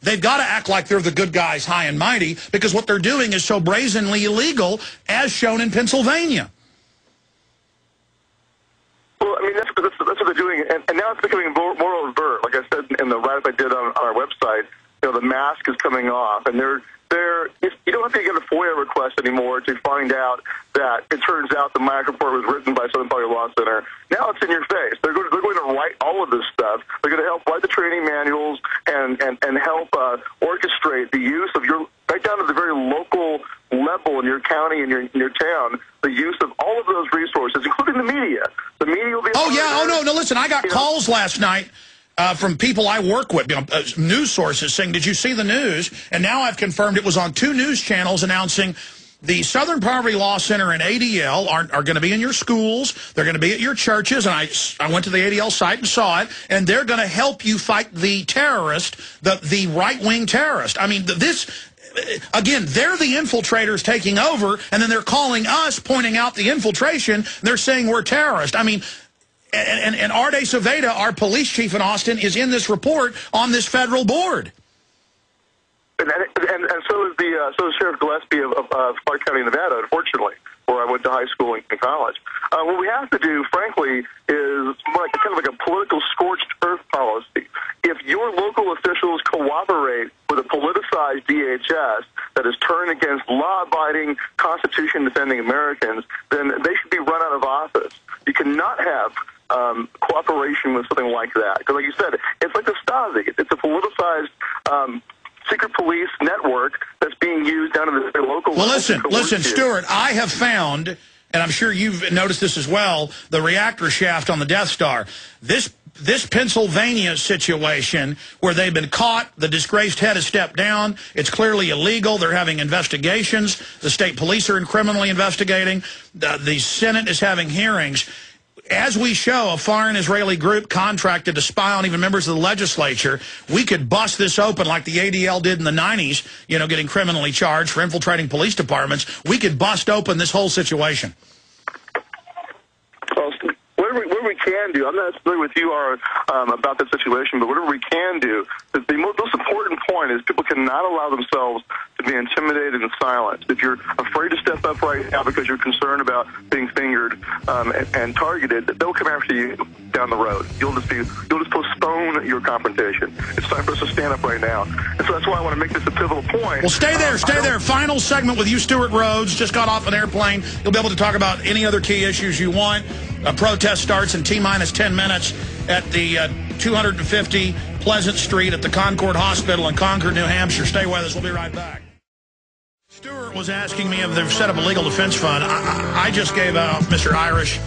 they've got to act like they're the good guys, high and mighty, because what they're doing is so brazenly illegal, as shown in Pennsylvania. Well, I mean, that's what they're doing, and now it's becoming more overt. Like I said in the write-up I did on our website, the mask is coming off, and you don't have to get a FOIA request anymore to find out that it turns out the Mac report was written by Southern Poverty Law Center. Now it's in your face. They're going to write all of this stuff. They're going to help write the training manuals and help orchestrate the use of right down to the very local level in your county and your town, the use of all of those resources, including the media. The media will be... Oh, yeah. Oh, no, listen, I got calls last night from people I work with, news sources saying, did you see the news? And now I've confirmed it was on 2 news channels announcing the Southern Poverty Law Center and ADL are going to be in your schools. They're going to be at your churches. And I went to the ADL site and saw it. And they're going to help you fight the terrorist, the right-wing terrorist. I mean, again, they're the infiltrators taking over, and then they're calling us, pointing out the infiltration. They're saying we're terrorists. I mean... And Arde Saveda, our police chief in Austin, is in this report on this federal board. And so is Sheriff Gillespie of Clark County, Nevada, unfortunately, where I went to high school and college. What we have to do, frankly, is kind of like a political scorched earth policy. If your local officials cooperate with a politicized DHS that is turned against law-abiding, Constitution-defending Americans, then they should be run out of office. You cannot have cooperation with something like that. Because like you said, it's like the Stasi. It's a politicized secret police network that's being used down in the local level. Well, listen, Stuart, I have found, and I'm sure you've noticed this as well, the reactor shaft on the Death Star. This Pennsylvania situation where they've been caught, the disgraced head has stepped down, it's clearly illegal, they're having investigations, the state police are criminally investigating, the Senate is having hearings. As we show, a foreign Israeli group contracted to spy on even members of the legislature. We could bust this open like the ADL did in the 90s, getting criminally charged for infiltrating police departments. We could bust open this whole situation. Well, whatever we can do, I'm not familiar with you are about that situation, but whatever we can do, the most important point is people cannot allow themselves to be intimidated and silenced. If you're afraid to step up right now because you're concerned about being fingered and targeted, they'll come after you down the road. You'll just postpone your confrontation. It's time for us to stand up right now. And so that's why I want to make this a pivotal point. Well, stay there. Final segment with you, Stuart Rhodes. Just got off an airplane. You'll be able to talk about any other key issues you want. A protest starts in T-minus 10 minutes at the 250 Pleasant Street at the Concord Hospital in Concord, New Hampshire. Stay with us. We'll be right back. Stuart was asking me if they've set up a legal defense fund. I just gave out Mr. Irish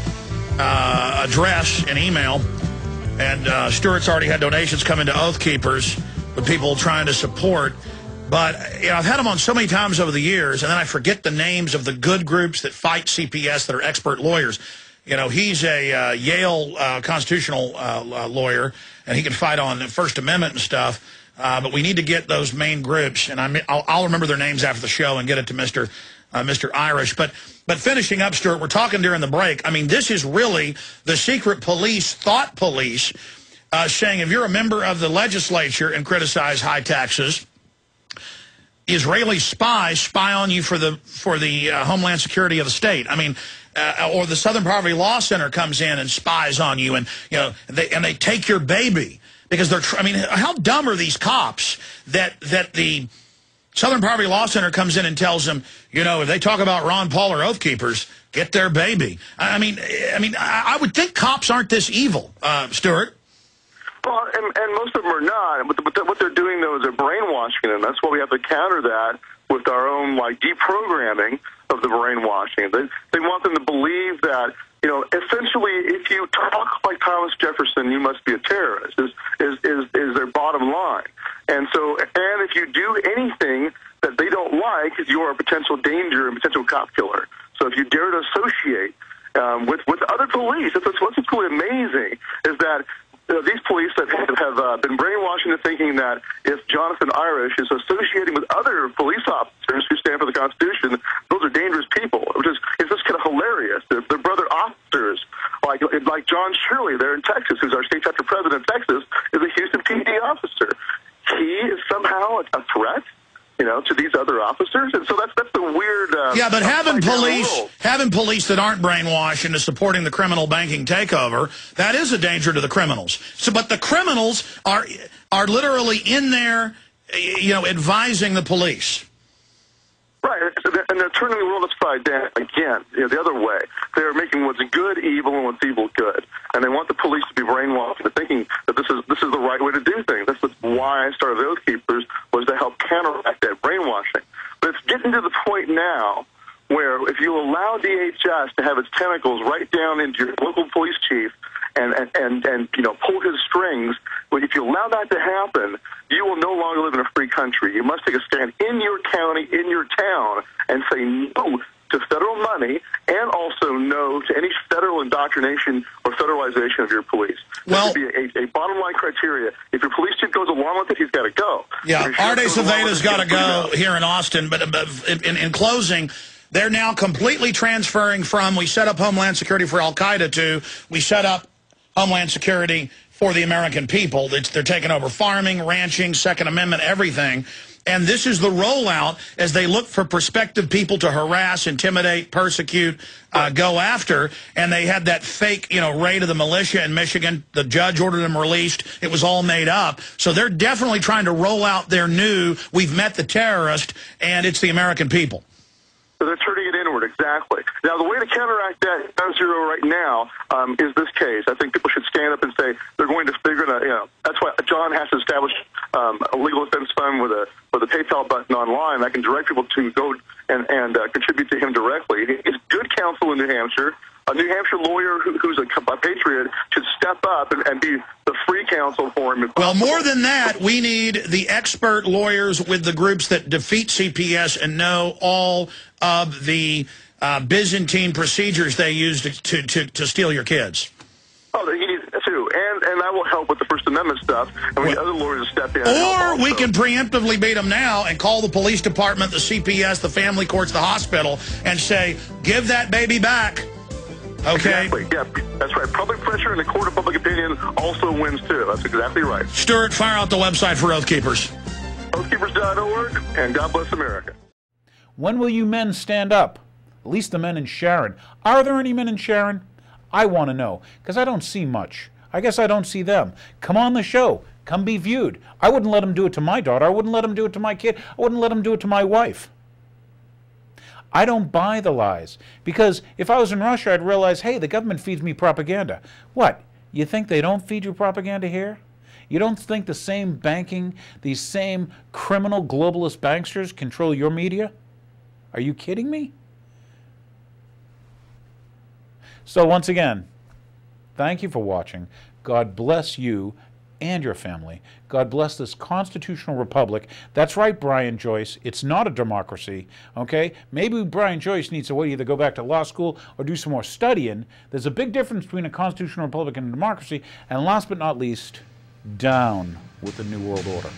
address and email, and Stuart's already had donations come into Oath Keepers with people trying to support. But I've had him on so many times over the years, and then I forget the names of the good groups that fight CPS that are expert lawyers. He's a Yale constitutional lawyer, and he can fight on the First Amendment and stuff. But we need to get those main groups, and I'll remember their names after the show and get it to Mr. Irish. But finishing up, Stuart, we're talking during the break. I mean, this is really the secret police, thought police, saying if you're a member of the legislature and criticize high taxes, Israeli spies spy on you for the homeland security of the state. I mean, or the Southern Poverty Law Center comes in and spies on you, and they take your baby because they're. I mean, how dumb are these cops that the Southern Poverty Law Center comes in and tells them, if they talk about Ron Paul or Oath Keepers, get their baby. I mean, I would think cops aren't this evil, Stuart. Well, and most of them are not. But what they're doing, though, is they're brainwashing them. That's why we have to counter that with our own, deprogramming of the brainwashing. They want them to believe that, essentially, if you talk like Thomas Jefferson, you must be a terrorist, is their bottom line. And if you do anything that they don't like, you are a potential danger and potential cop killer. So if you dare to associate with other police, what's really amazing is that these police that have been brainwashed into thinking that if Jonathan Irish is associating with other police officers who stand for the Constitution, those are dangerous people, which is just kind of hilarious. They're brother officers, like John Shirley there in Texas, who's our state chapter president in Texas, is a Houston PD officer. He is somehow a threat, to these other officers. And so that's the weird. Yeah, but having police that aren't brainwashed into supporting the criminal banking takeover, that is a danger to the criminals. So, but the criminals are literally in there, advising the police. Right, and they're turning the world upside down again, the other way. They're making what's good evil and what's evil good, and they want the police to be brainwashed into thinking that this is the right way to do things. That's why I started Oath Keepers, was to help counteract that brainwashing. But it's getting to the point now where if you allow DHS to have its tentacles right down into your local police chief and pull his strings, if you allow that to happen, you will no longer live in a free country. You must take a stand in your county, in your town, and say no to federal money and also no to any federal indoctrination or federalization of your police. Well, that should be a bottom line criteria. If your police chief goes along with it, he's got to go. Yeah, Arde Acevedo's got to go here in Austin. But in closing, they're now completely transferring from we set up Homeland Security for Al-Qaeda to we set up Homeland Security for the American people. They're taking over farming, ranching, Second Amendment, everything. And this is the rollout as they look for prospective people to harass, intimidate, persecute, go after. And they had that fake, raid of the militia in Michigan. The judge ordered them released. It was all made up. So they're definitely trying to roll out their new, we've met the terrorist, and it's the American people. So they're turning it inward, exactly. Now, the way to counteract that zero right now is this case. I think people should stand up and say they're going to figure it. That's why John has to establish a legal defense fund with a PayPal button online that can direct people to go and contribute to him directly. He's good counsel in New Hampshire. A New Hampshire lawyer who's a patriot should step up and be the free counsel for him. Well, more than that, we need the expert lawyers with the groups that defeat CPS and know all of the Byzantine procedures they use to steal your kids. Oh, he needs that too, and that will help with the First Amendment stuff, and we need other lawyers to step in. Or we can preemptively beat them now and call the police department, the CPS, the family courts, the hospital, and say, give that baby back. Okay. Exactly. Yeah, that's right. Public pressure and the court of public opinion also wins too. That's exactly right. Stuart, fire out the website for Oath Keepers. Oathkeepers.org, and God bless America. When will you men stand up? At least the men in Sharon. Are there any men in Sharon? I want to know, because I don't see much. I guess I don't see them. Come on the show. Come be viewed. I wouldn't let them do it to my daughter. I wouldn't let them do it to my kid. I wouldn't let them do it to my wife. I don't buy the lies, because if I was in Russia, I'd realize, hey, the government feeds me propaganda. What? You think they don't feed you propaganda here? You don't think the same banking, these same criminal globalist banksters control your media? Are you kidding me? So once again, thank you for watching. God bless you and your family. God bless this constitutional republic. That's right, Brian Joyce. It's not a democracy, okay? Maybe Brian Joyce needs to either go back to law school or do some more studying. There's a big difference between a constitutional republic and a democracy. And last but not least, down with the New World Order.